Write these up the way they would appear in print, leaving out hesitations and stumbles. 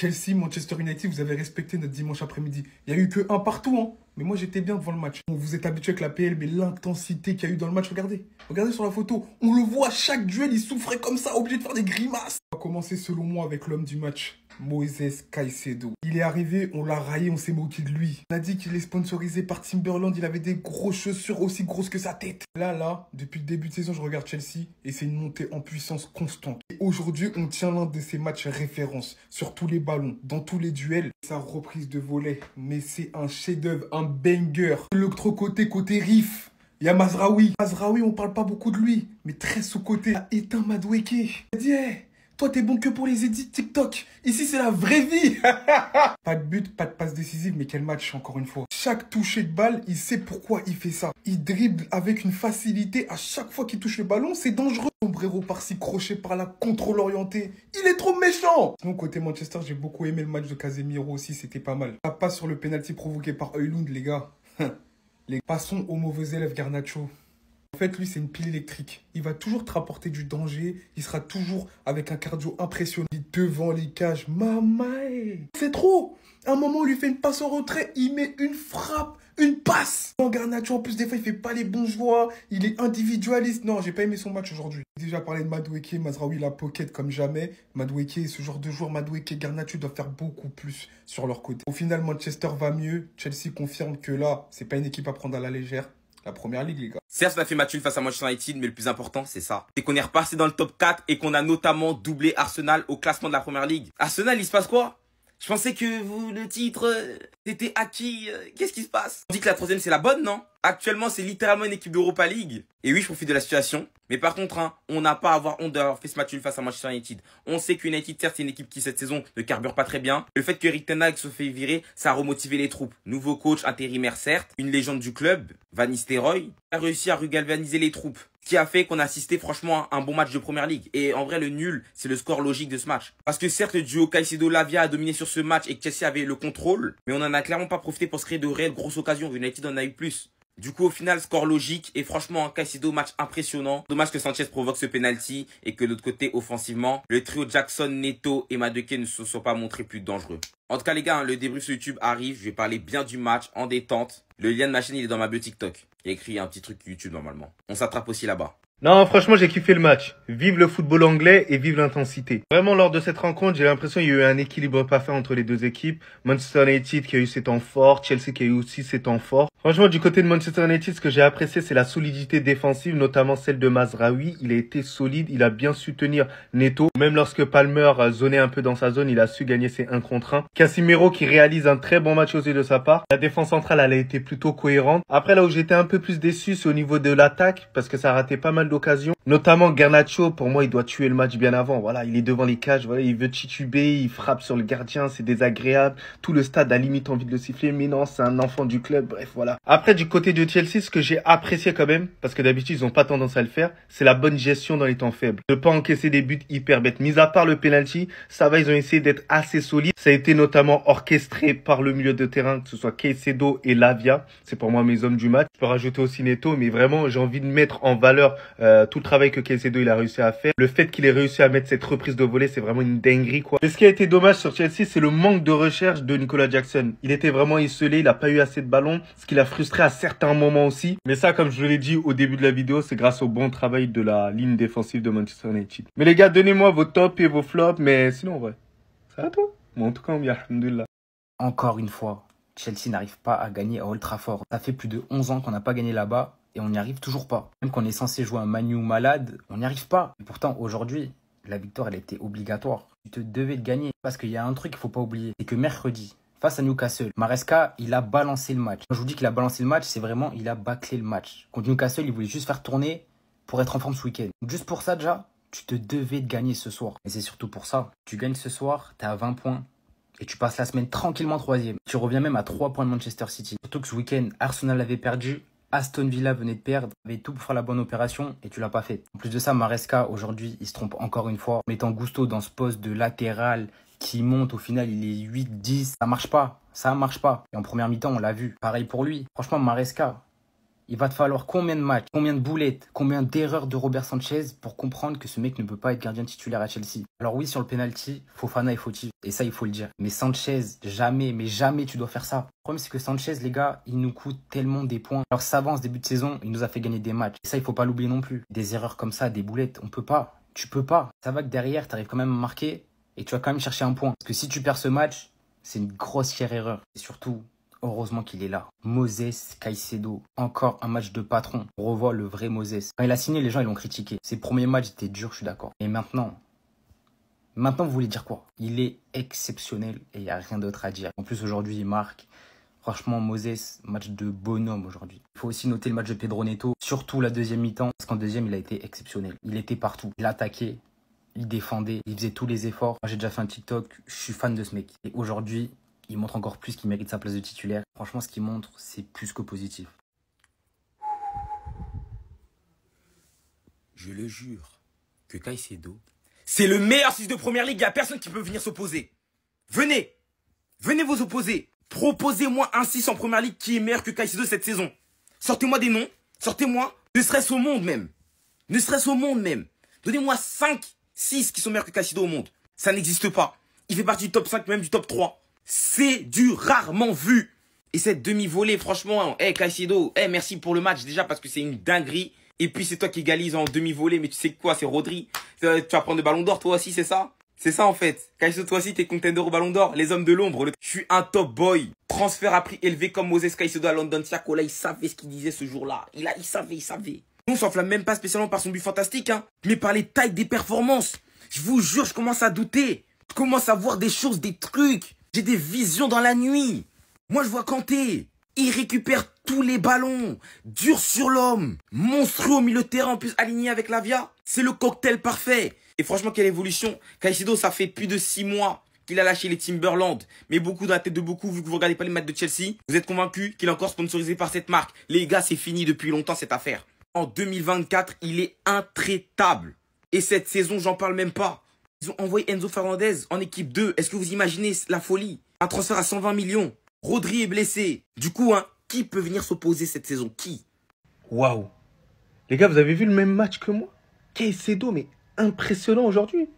Chelsea, Manchester United, vous avez respecté notre dimanche après-midi. Il n'y a eu que un partout, hein. Mais moi, j'étais bien devant le match. Bon, vous êtes habitué avec la PL, mais l'intensité qu'il y a eu dans le match, regardez. Regardez sur la photo. On le voit, chaque duel, il souffrait comme ça, obligé de faire des grimaces. On va commencer, selon moi, avec l'homme du match. Moïse Caicedo. Il est arrivé, on l'a raillé, on s'est moqué de lui. On a dit qu'il est sponsorisé par Timberland, il avait des grosses chaussures aussi grosses que sa tête. Là, depuis le début de saison, je regarde Chelsea et c'est une montée en puissance constante. Et aujourd'hui, on tient l'un de ses matchs référence sur tous les ballons, dans tous les duels. Sa reprise de volée, mais c'est un chef-d'œuvre, un banger. L'autre côté riff. Il y a Mazraoui. Mazraoui, on parle pas beaucoup de lui, mais très sous-côté. Il a éteint Madueke. Il a dit, hey, toi, t'es bon que pour les edits TikTok. Ici, c'est la vraie vie. Pas de but, pas de passe décisive, mais quel match, encore une fois. Chaque toucher de balle, il sait pourquoi il fait ça. Il dribble avec une facilité. À chaque fois qu'il touche le ballon, c'est dangereux. Sombrero par-ci, crochet par-là, contrôle orienté. Il est trop méchant. Sinon, côté Manchester, j'ai beaucoup aimé le match de Casemiro aussi. C'était pas mal. La passe sur le penalty provoqué par Højlund, les gars. Passons au mauvais élève Garnacho. En fait, lui, c'est une pile électrique. Il va toujours te rapporter du danger. Il sera toujours avec un cardio impressionnant. Devant les cages. Mamae. C'est trop. À un moment, on lui fait une passe en retrait. Il met une frappe. Une passe. En Garnacho, en plus, des fois, il fait pas les bons choix. Il est individualiste. Non, j'ai pas aimé son match aujourd'hui. J'ai déjà parlé de Madueke. Mazraoui, la pocket comme jamais. Madueke, ce genre de joueur, Madueke, Garnacho doivent faire beaucoup plus sur leur côté. Au final, Manchester va mieux. Chelsea confirme que là, c'est pas une équipe à prendre à la légère. La première ligue, les gars. Certes, on a fait match nul face à Manchester United, mais le plus important, c'est ça. C'est qu'on est repassé dans le top 4 et qu'on a notamment doublé Arsenal au classement de la première ligue. Arsenal, il se passe quoi? Je pensais que le titre, c'était acquis. Qu'est-ce qui se passe? On dit que la troisième, c'est la bonne, non? Actuellement, c'est littéralement une équipe d'Europa League. Et oui, je profite de la situation. Mais par contre, hein, on n'a pas à avoir honte d'avoir fait ce match nul face à Manchester United. On sait qu'United, certes, c'est une équipe qui, cette saison, ne carbure pas très bien. Le fait que Erik ten Hag se fait virer, ça a remotivé les troupes. Nouveau coach intérimaire, certes. Une légende du club, Van Nistelrooy, a réussi à regalvaniser les troupes. Ce qui a fait qu'on a assisté franchement à un bon match de première ligue. Et en vrai, le nul, c'est le score logique de ce match. Parce que certes, le duo Caicedo-Lavia a dominé sur ce match et que Chelsea avait le contrôle. Mais on n'en a clairement pas profité pour se créer de réelles grosses occasions. United en a eu plus. Du coup, au final, score logique et franchement, Caicedo, match impressionnant. Dommage que Sanchez provoque ce penalty et que de l'autre côté, offensivement, le trio Jackson, Neto et Madueke ne se sont pas montrés plus dangereux. En tout cas, les gars, hein, le débrief sur YouTube arrive. Je vais parler bien du match en détente. Le lien de ma chaîne, il est dans ma bio TikTok. Il y a écrit un petit truc YouTube normalement. On s'attrape aussi là-bas. Non, franchement, j'ai kiffé le match. Vive le football anglais et vive l'intensité. Vraiment, lors de cette rencontre, j'ai l'impression qu'il y a eu un équilibre parfait entre les deux équipes. Manchester United qui a eu ses temps forts, Chelsea qui a eu aussi ses temps forts. Franchement, du côté de Manchester United, ce que j'ai apprécié, c'est la solidité défensive, notamment celle de Mazraoui. Il a été solide, il a bien su tenir Neto. Même lorsque Palmer zonait un peu dans sa zone, il a su gagner ses 1 contre 1. Casemiro qui réalise un très bon match aussi de sa part. La défense centrale, elle a été plutôt cohérente. Après, là où j'étais un peu plus déçu, c'est au niveau de l'attaque, parce que ça a raté pas mal d'occasions. Notamment Garnacho, pour moi, il doit tuer le match bien avant. Voilà, il est devant les cages, voilà, il veut tituber, il frappe sur le gardien, c'est désagréable. Tout le stade a limite envie de le siffler, mais non, c'est un enfant du club, bref, voilà. Après, du côté de Chelsea, ce que j'ai apprécié quand même, parce que d'habitude, ils ont pas tendance à le faire, c'est la bonne gestion dans les temps faibles. Ne pas encaisser des buts hyper bêtes. Mis à part le penalty, ça va, ils ont essayé d'être assez solides. Ça a été notamment orchestré par le milieu de terrain, que ce soit Caicedo et Lavia. C'est pour moi mes hommes du match. Je peux rajouter aussi Neto, mais vraiment, j'ai envie de mettre en valeur tout le travail que Caicedo il a réussi à faire. Le fait qu'il ait réussi à mettre cette reprise de volée, c'est vraiment une dinguerie, quoi. Mais ce qui a été dommage sur Chelsea, c'est le manque de recherche de Nicolas Jackson. Il était vraiment isolé, il a pas eu assez de ballons, ce qui l'a frustré à certains moments aussi. Mais ça, comme je l'ai dit au début de la vidéo, c'est grâce au bon travail de la ligne défensive de Manchester United. Mais les gars, donnez-moi vos tops et vos flops, mais sinon, ouais, c'est à toi. Bon, en tout cas, on vient, alhamdoulilah. Encore une fois, Chelsea n'arrive pas à gagner à Old Trafford. Ça fait plus de 11 ans qu'on n'a pas gagné là-bas. Et on n'y arrive toujours pas. Même qu'on est censé jouer un Man U malade, on n'y arrive pas. Et pourtant, aujourd'hui, la victoire, elle était obligatoire. Tu te devais de gagner. Parce qu'il y a un truc qu'il ne faut pas oublier. C'est que mercredi, face à Newcastle, Maresca, il a balancé le match. Quand je vous dis qu'il a balancé le match, c'est vraiment, il a bâclé le match. Contre Newcastle, il voulait juste faire tourner pour être en forme ce week-end. Juste pour ça, déjà, tu te devais de gagner ce soir. Et c'est surtout pour ça. Tu gagnes ce soir, tu es à 20 points. Et tu passes la semaine tranquillement 3e. Tu reviens même à 3 points de Manchester City. Surtout que ce week-end, Arsenal avait perdu. Aston Villa venait de perdre, avait tout pour faire la bonne opération et tu l'as pas fait. En plus de ça, Maresca, aujourd'hui, il se trompe encore une fois. Mettant Gusto dans ce poste de latéral qui monte, au final, il est 8-10. Ça marche pas, ça marche pas. Et en première mi-temps, on l'a vu. Pareil pour lui. Franchement, Maresca, Il va te falloir combien de matchs, combien de boulettes, combien d'erreurs de Robert Sanchez pour comprendre que ce mec ne peut pas être gardien titulaire à Chelsea. Alors oui, sur le penalty, Fofana est fautif. Et ça, il faut le dire. Mais Sanchez, jamais, mais jamais tu dois faire ça. Le problème, c'est que Sanchez, les gars, il nous coûte tellement des points. Alors ça va, en ce début de saison, il nous a fait gagner des matchs. Et ça, il faut pas l'oublier non plus. Des erreurs comme ça, des boulettes, on peut pas. Tu peux pas. Ça va que derrière, tu arrives quand même à marquer et tu vas quand même chercher un point. Parce que si tu perds ce match, c'est une grossière erreur. Et surtout, heureusement qu'il est là. Moses Caicedo, encore un match de patron. On revoit le vrai Moses. Quand il a signé, les gens ils l'ont critiqué. Ses premiers matchs étaient durs, je suis d'accord. Et maintenant, vous voulez dire quoi? Il est exceptionnel et il n'y a rien d'autre à dire. En plus, aujourd'hui, il marque. Franchement, Moses, match de bonhomme aujourd'hui. Il faut aussi noter le match de Pedro Neto, surtout la deuxième mi-temps, parce qu'en deuxième, il a été exceptionnel. Il était partout. Il attaquait, il défendait, il faisait tous les efforts. Moi, j'ai déjà fait un TikTok, je suis fan de ce mec. Et aujourd'hui, il montre encore plus qu'il mérite sa place de titulaire. Franchement, ce qu'il montre, c'est plus que positif. Je le jure que Caicedo, c'est le meilleur 6 de première ligue. Il n'y a personne qui peut venir s'opposer. Venez vous opposer. Proposez-moi un 6 en première ligue qui est meilleur que Caicedo cette saison. Sortez-moi des noms. Sortez-moi, ne serait-ce au monde même. Ne serait-ce au monde même. Donnez-moi 5, 6 qui sont meilleurs que Caicedo au monde. Ça n'existe pas. Il fait partie du top 5, même du top 3. C'est du rarement vu. Et cette demi-volée, franchement, Caicedo, merci pour le match déjà parce que c'est une dinguerie. Et puis c'est toi qui égalise en demi-volée, mais tu sais quoi, c'est Rodri. Tu vas prendre le ballon d'or toi aussi, c'est ça? C'est ça en fait. Caicedo, toi aussi, t'es contender au ballon d'or. Les hommes de l'ombre. Je suis un top boy. Transfert à prix élevé comme Moses Caicedo à London Tiago. Là, il savait ce qu'il disait ce jour-là. Il savait. On s'enflamme même pas spécialement par son but fantastique, hein, mais par les tailles des performances. Je vous jure, je commence à douter. Je commence à voir des choses, des trucs. J'ai des visions dans la nuit. Moi, je vois Kanté. Il récupère tous les ballons. Dur sur l'homme. Monstrueux au milieu de terrain, en plus aligné avec Lavia. C'est le cocktail parfait. Et franchement, quelle évolution. Caicedo, ça fait plus de 6 mois qu'il a lâché les Timberland. Mais beaucoup dans la tête de beaucoup, vu que vous regardez pas les matchs de Chelsea, vous êtes convaincus qu'il est encore sponsorisé par cette marque. Les gars, c'est fini depuis longtemps cette affaire. En 2024, il est intraitable. Et cette saison, j'en parle même pas. Ils ont envoyé Enzo Fernandez en équipe 2. Est-ce que vous imaginez la folie? Un transfert à 120 millions. Rodri est blessé. Du coup, qui peut venir s'opposer cette saison? Qui? Waouh. Les gars, vous avez vu le même match que moi? Caicedo, mais impressionnant aujourd'hui.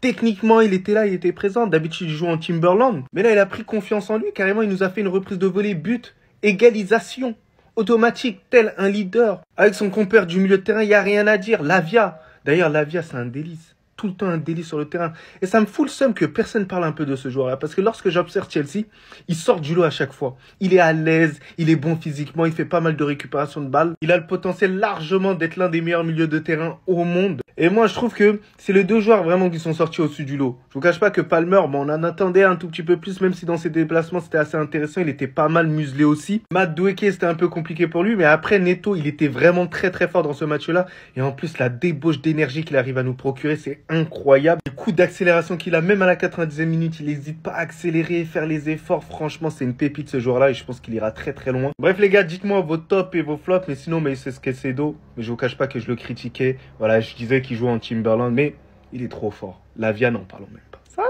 Techniquement, il était là, il était présent. D'habitude, il joue en Timberland. Mais là, il a pris confiance en lui. Carrément, il nous a fait une reprise de volée, but, égalisation. Automatique, tel un leader. Avec son compère du milieu de terrain, il n'y a rien à dire. Lavia. D'ailleurs, Lavia, c'est un délice. Tout le temps un délice sur le terrain. Et ça me fout le seum que personne parle un peu de ce joueur-là. Parce que lorsque j'observe Chelsea, il sort du lot à chaque fois. Il est à l'aise, il est bon physiquement, il fait pas mal de récupération de balles. Il a le potentiel largement d'être l'un des meilleurs milieux de terrain au monde. Et moi, je trouve que c'est les deux joueurs vraiment qui sont sortis au-dessus du lot. Je vous cache pas que Palmer, on en attendait un tout petit peu plus, même si dans ses déplacements, c'était assez intéressant. Il était pas mal muselé aussi. Madueke, c'était un peu compliqué pour lui. Mais après, Neto, il était vraiment très très fort dans ce match-là. Et en plus, la débauche d'énergie qu'il arrive à nous procurer, c'est incroyable. Le coup d'accélération qu'il a, même à la 90e minute, il n'hésite pas à accélérer, faire les efforts. Franchement, c'est une pépite ce joueur-là et je pense qu'il ira très très loin. Bref les gars, dites-moi vos tops et vos flops. Mais sinon, mais c'est ce Caicedo. Mais je vous cache pas que je le critiquais. Voilà, je disais qu'il jouait en Timberland, mais il est trop fort. Lavia, n'en parlons même pas. Ça